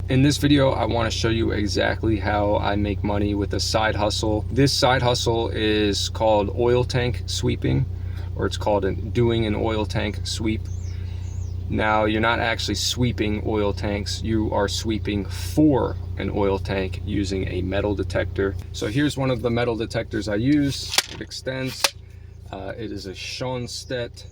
In this video, I want to show you exactly how I make money with a side hustle. This side hustle is called oil tank sweeping, or it's called doing an oil tank sweep. Now, you're not actually sweeping oil tanks, you are sweeping for an oil tank using a metal detector. So here's one of the metal detectors I use. It extends. It is a Schoenstatt.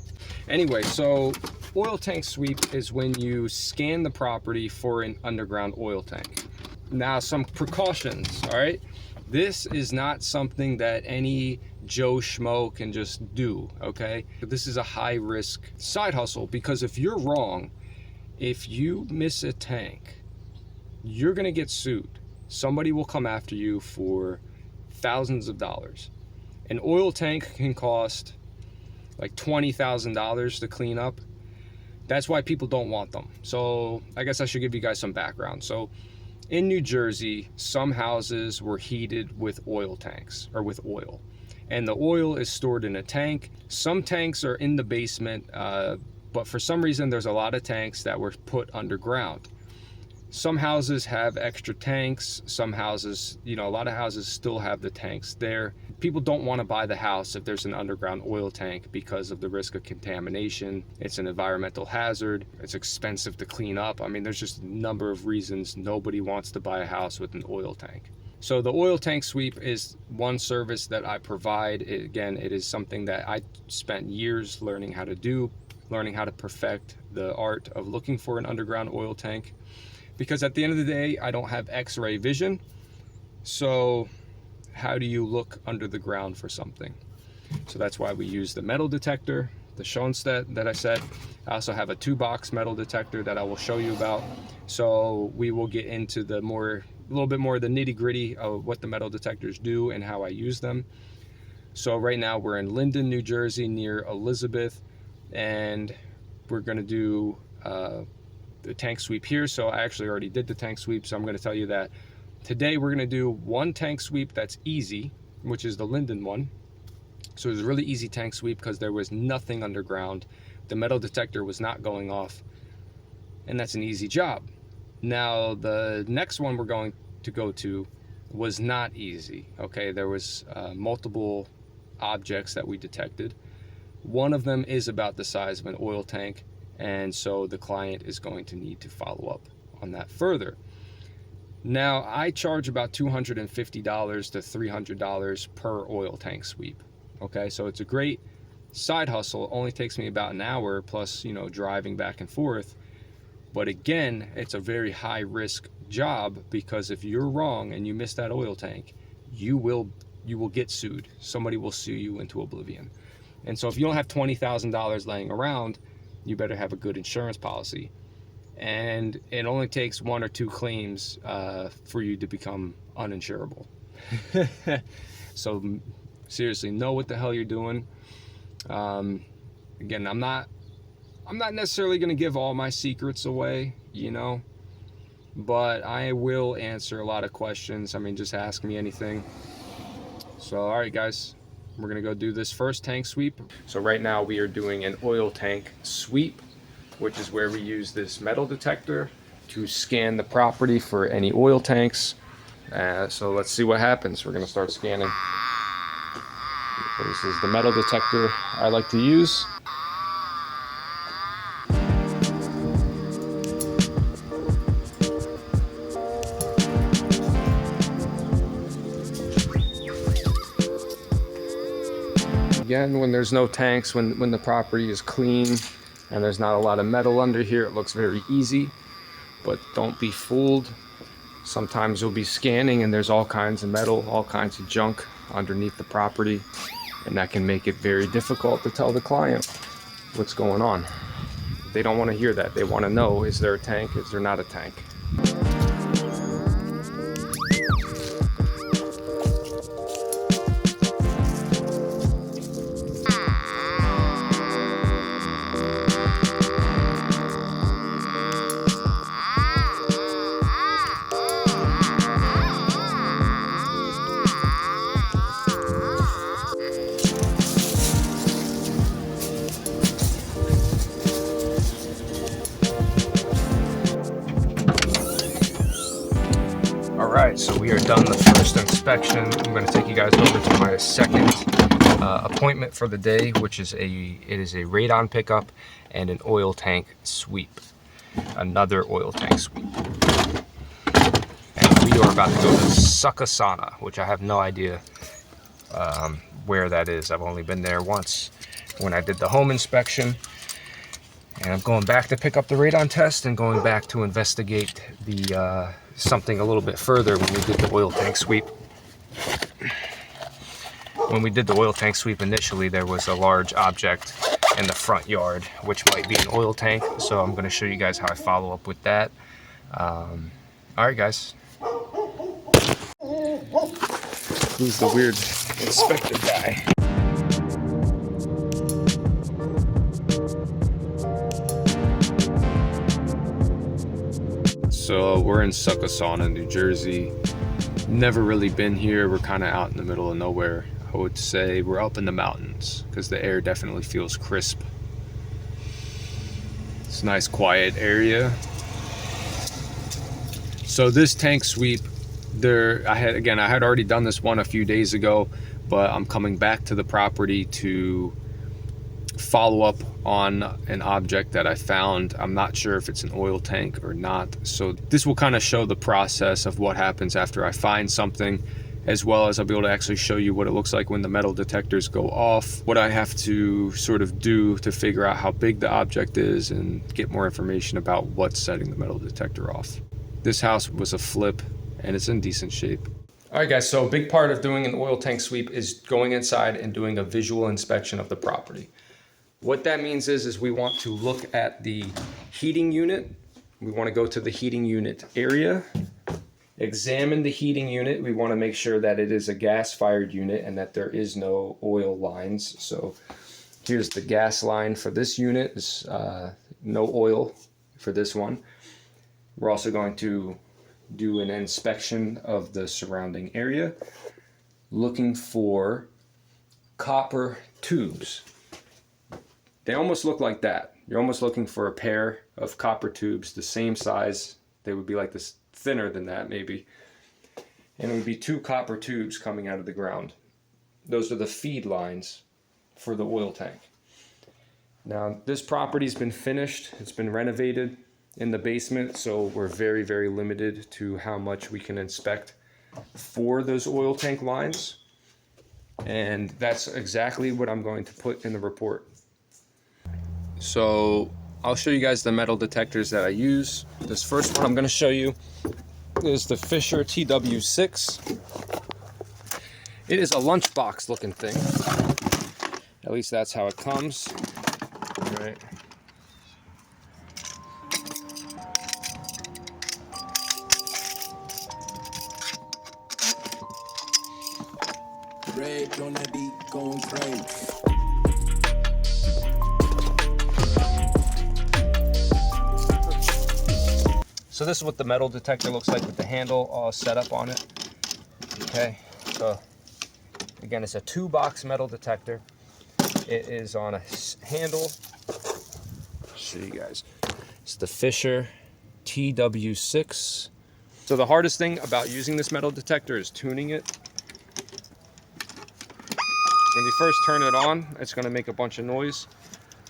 Anyway, so oil tank sweep is when you scan the property for an underground oil tank. Now, some precautions, all right? This is not something that any Joe Schmo can just do, okay? This is a high risk side hustle because if you're wrong, if you miss a tank, you're gonna get sued. Somebody will come after you for thousands of dollars. An oil tank can cost like $20,000 to clean up. That's why people don't want them. So I guess I should give you guys some background. So in New Jersey, some houses were heated with oil tanks or with oil. And the oil is stored in a tank. Some tanks are in the basement, but for some reason, there's a lot of tanks that were put underground. Some houses have extra tanks. Some houses, a lot of houses still have the tanks there. People don't want to buy the house if there's an underground oil tank because of the risk of contamination. It's an environmental hazard. It's expensive to clean up. I mean, there's just a number of reasons nobody wants to buy a house with an oil tank. So the oil tank sweep is one service that I provide. It is something that I spent years learning how to do, learning how to perfect the art of looking for an underground oil tank. Because at the end of the day, I don't have X-ray vision. So how do you look under the ground for something? So that's why we use the metal detector, the Schoenstatt that I said. I also have a 2-box metal detector that I will show you about. So we will get into a little bit more of the nitty-gritty of what the metal detectors do and how I use them. So right now we're in Linden, New Jersey, near Elizabeth, and we're gonna do the tank sweep here. So I actually already did the tank sweep, so I'm going to tell you that today we're going to do one tank sweep that's easy, which is the Linden one. So it was a really easy tank sweep because there was nothing underground. The metal detector was not going off, and that's an easy job. Now the next one we're going to go to was not easy. Okay, there was multiple objects that we detected. One of them is about the size of an oil tank, and so the client is going to need to follow up on that further. Now, I charge about $250 to $300 per oil tank sweep. Okay, so it's a great side hustle. It only takes me about an hour plus, driving back and forth. But again, it's a very high risk job because if you're wrong and you miss that oil tank, you will get sued. Somebody will sue you into oblivion. And so if you don't have $20,000 laying around, you better have a good insurance policy. And it only takes 1 or 2 claims for you to become uninsurable. So seriously, know what the hell you're doing. Again, I'm not necessarily going to give all my secrets away, but I will answer a lot of questions. I mean, just ask me anything. So, all right, guys. We're gonna go do this first tank sweep. So right now we are doing an oil tank sweep, which is where we use this metal detector to scan the property for any oil tanks. So let's see what happens. We're gonna start scanning. This is the metal detector I like to use. Again, when there's no tanks, when the property is clean and there's not a lot of metal under here, it looks very easy. But don't be fooled. Sometimes you'll be scanning and there's all kinds of metal, all kinds of junk underneath the property, and that can make it very difficult to tell the client what's going on. They don't want to hear that. They want to know, is there a tank? Is there not a tank? All right, so we are done the first inspection. I'm going to take you guys over to my second appointment for the day, which is it is a radon pickup and an oil tank sweep. Another oil tank sweep. And we are about to go to Sucasana, which I have no idea where that is. I've only been there once when I did the home inspection. And I'm going back to pick up the radon test and going back to investigate the something a little bit further when we did the oil tank sweep. When we did the oil tank sweep initially, there was a large object in the front yard, which might be an oil tank. So I'm going to show you guys how I follow up with that. All right, guys. Who's the weird inspector guy? So we're in Sucasana, New Jersey. Never really been here. We're kind of out in the middle of nowhere. I would say we're up in the mountains because the air definitely feels crisp. It's a nice quiet area. So this tank sweep, I had already done this one a few days ago, but I'm coming back to the property to follow up on an object that I found. I'm not sure if it's an oil tank or not. So this will kind of show the process of what happens after I find something, as well as I'll be able to actually show you what it looks like when the metal detectors go off, what I have to sort of do to figure out how big the object is and get more information about what's setting the metal detector off. This house was a flip and it's in decent shape. All right, guys, so a big part of doing an oil tank sweep is going inside and doing a visual inspection of the property. What that means is we want to look at the heating unit. We want to go to the heating unit area, examine the heating unit. We want to make sure that it is a gas-fired unit and that there is no oil lines. So here's the gas line for this unit. It's, no oil for this one. We're also going to do an inspection of the surrounding area, looking for copper tubes. They almost look like that. You're almost looking for a pair of copper tubes the same size. They would be like this, thinner than that maybe. And it would be 2 copper tubes coming out of the ground. Those are the feed lines for the oil tank. Now this property's been finished. It's been renovated in the basement, so we're very, very limited to how much we can inspect for those oil tank lines. And that's exactly what I'm going to put in the report. So I'll show you guys the metal detectors that I use. This first one I'm going to show you is the Fisher TW6. It is a lunchbox looking thing. At least that's how it comes. All right. Rage on that beat, going crazy. So this is what the metal detector looks like with the handle all set up on it. Okay, so again, it's a 2-box metal detector. It is on a handle. I'll show you guys. It's the Fisher TW6. So the hardest thing about using this metal detector is tuning it. When you first turn it on, it's going to make a bunch of noise.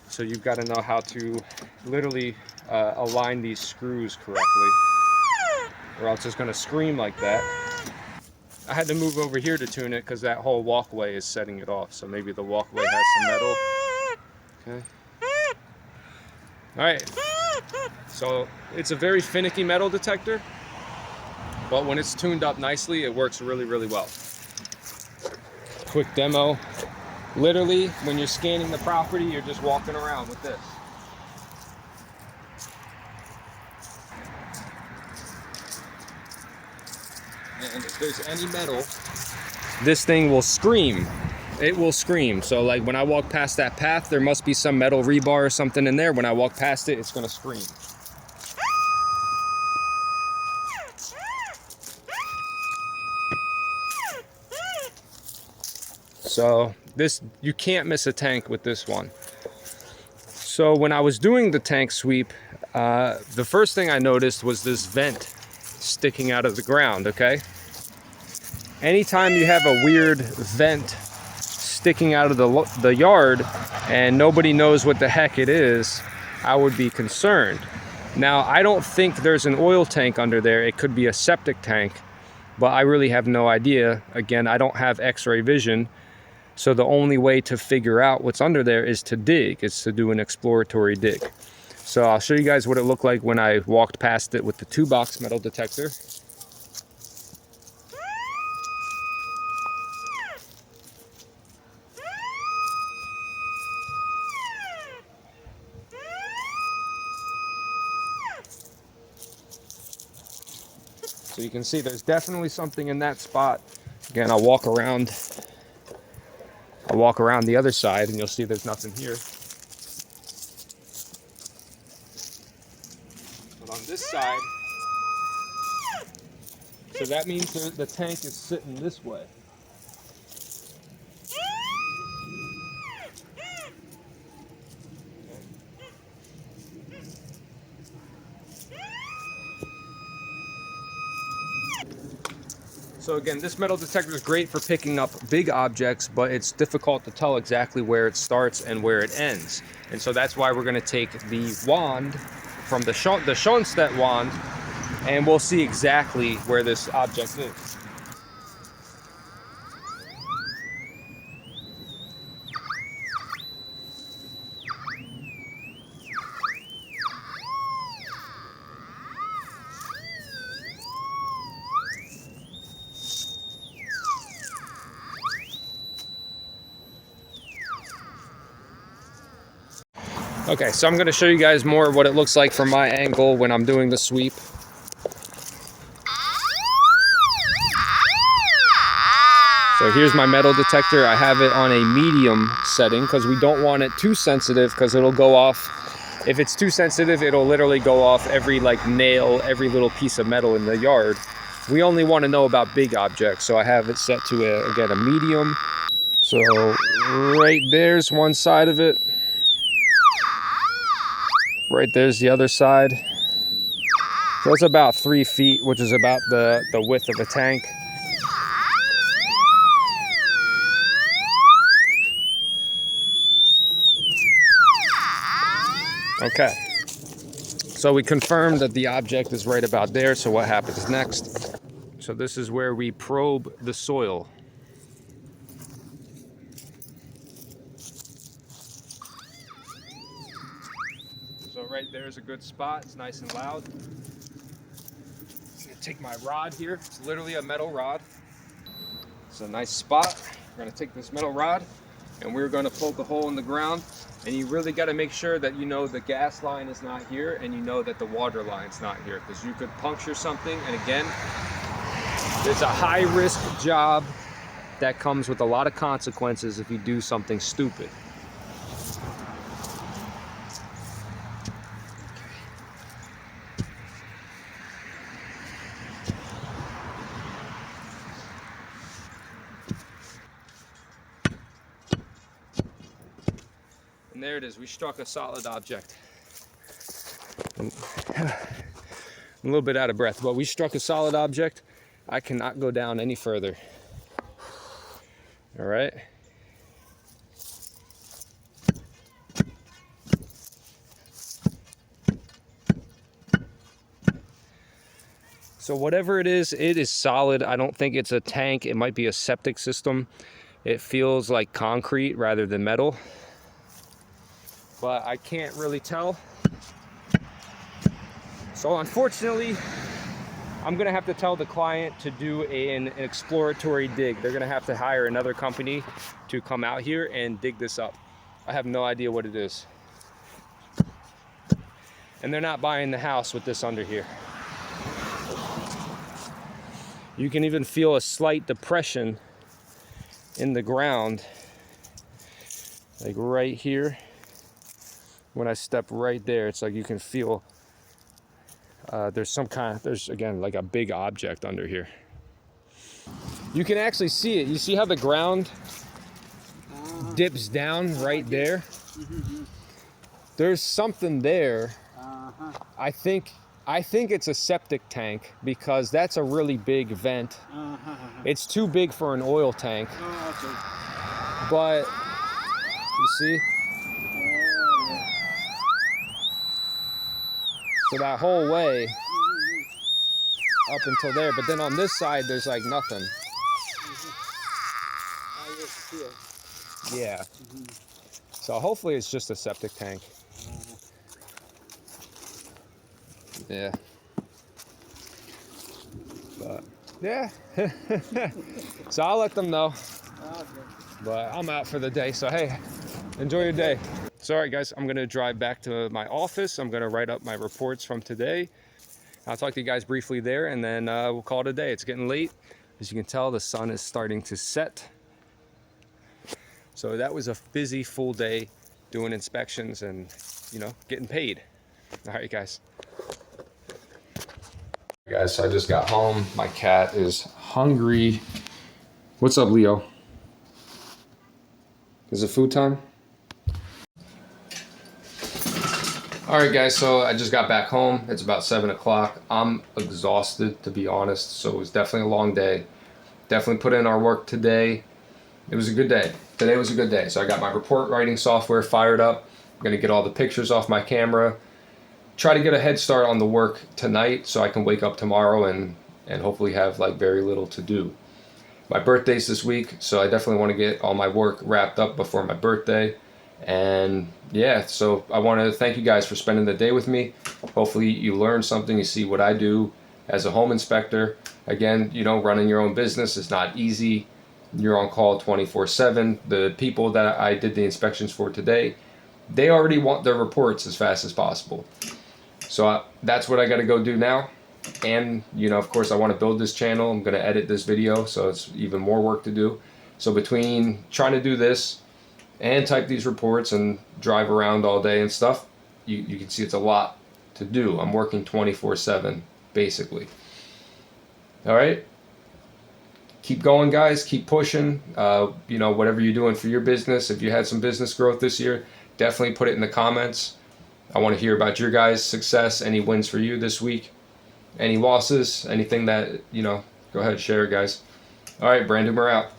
So you've got to know how to literally align these screws correctly, or else it's going to scream like that. I had to move over here to tune it because that whole walkway is setting it off. So maybe the walkway has some metal. Okay. All right. So it's a very finicky metal detector, but when it's tuned up nicely, it works really, really well. Quick demo. Literally, when you're scanning the property, you're just walking around with this. And if there's any metal, this thing will scream. It will scream. So like when I walk past that path, there must be some metal rebar or something in there. When I walk past it, it's gonna scream. So this, you can't miss a tank with this one. So when I was doing the tank sweep, the first thing I noticed was this vent sticking out of the ground, okay? Anytime you have a weird vent sticking out of the yard and nobody knows what the heck it is, I would be concerned. Now, I don't think there's an oil tank under there. It could be a septic tank, but I really have no idea. Again, I don't have x-ray vision, so the only way to figure out what's under there is to dig. It's to do an exploratory dig. So I'll show you guys what it looked like when I walked past it with the 2-box metal detector. So you can see there's definitely something in that spot. Again, I'll walk around the other side and you'll see there's nothing here. But on this side, so that means the tank is sitting this way. So again, this metal detector is great for picking up big objects, but it's difficult to tell exactly where it starts and where it ends. And so that's why we're going to take the wand from the Schoenstatt wand, and we'll see exactly where this object is. Okay, so I'm going to show you guys more of what it looks like from my angle when I'm doing the sweep. So here's my metal detector. I have it on a medium setting because we don't want it too sensitive, because it'll go off. If it's too sensitive, it'll literally go off every nail, every little piece of metal in the yard. We only want to know about big objects, so I have it set to again a medium. So right there's one side of it. Right there's the other side. So it's about 3 feet, which is about the width of a tank. Okay. So we confirmed that the object is right about there. So what happens next? So this is where we probe the soil. So right there is a good spot. It's nice and loud. I'm gonna take my rod here. It's literally a metal rod. It's a nice spot. We're gonna take this metal rod and we're gonna poke a hole in the ground. And you really gotta make sure that you know the gas line is not here and you know that the water line's not here, because you could puncture something. And again, it's a high risk job that comes with a lot of consequences if you do something stupid. And there it is, we struck a solid object. I'm a little bit out of breath, but we struck a solid object. I cannot go down any further. All right. So whatever it is solid. I don't think it's a tank. It might be a septic system. It feels like concrete rather than metal, but I can't really tell. So unfortunately, I'm gonna have to tell the client to do an exploratory dig. They're gonna have to hire another company to come out here and dig this up. I have no idea what it is. And they're not buying the house with this under here. You can even feel a slight depression in the ground, like right here. When I step right there, it's like you can feel there's again like a big object under here. You can actually see it. You see how the ground dips down right there? There's something there. I think I think it's a septic tank because that's a really big vent. It's too big for an oil tank. Okay. But you see, so that whole way up until there, but then on this side there's like nothing. Yeah. So hopefully it's just a septic tank. Yeah. But yeah. So I'll let them know. But I'm out for the day. So hey, enjoy your day. So all right guys, I'm gonna drive back to my office. I'm gonna write up my reports from today. I'll talk to you guys briefly there, and then we'll call it a day. It's getting late. As you can tell, the sun is starting to set. So that was a busy full day doing inspections and, you know, getting paid. All right, guys. Guys, so I just got home. My cat is hungry. What's up, Leo? Is it food time? All right, guys, so I just got back home. It's about 7 o'clock. I'm exhausted, to be honest. So it was definitely a long day. Definitely put in our work today. It was a good day. Today was a good day. So I got my report writing software fired up. I'm gonna get all the pictures off my camera. Try to get a head start on the work tonight so I can wake up tomorrow and hopefully have like very little to do. My birthday's this week, so I definitely want to get all my work wrapped up before my birthday. And yeah, so I want to thank you guys for spending the day with me. Hopefully you learn something, you see what I do as a home inspector. Again, you know, running your own business is not easy. You're on call 24/7. The people that I did the inspections for today, they already want their reports as fast as possible. So that's what I got to go do now. And, you know, of course, I want to build this channel. I'm going to edit this video, so it's even more work to do. So between trying to do this and type these reports and drive around all day and stuff, you can see it's a lot to do. I'm working 24/7, basically. All right. Keep going, guys. Keep pushing. You know, whatever you're doing for your business. If you had some business growth this year, definitely put it in the comments. I want to hear about your guys' success, any wins for you this week, any losses, anything that, you know, go ahead, share it, guys. All right, Brandon, we're out.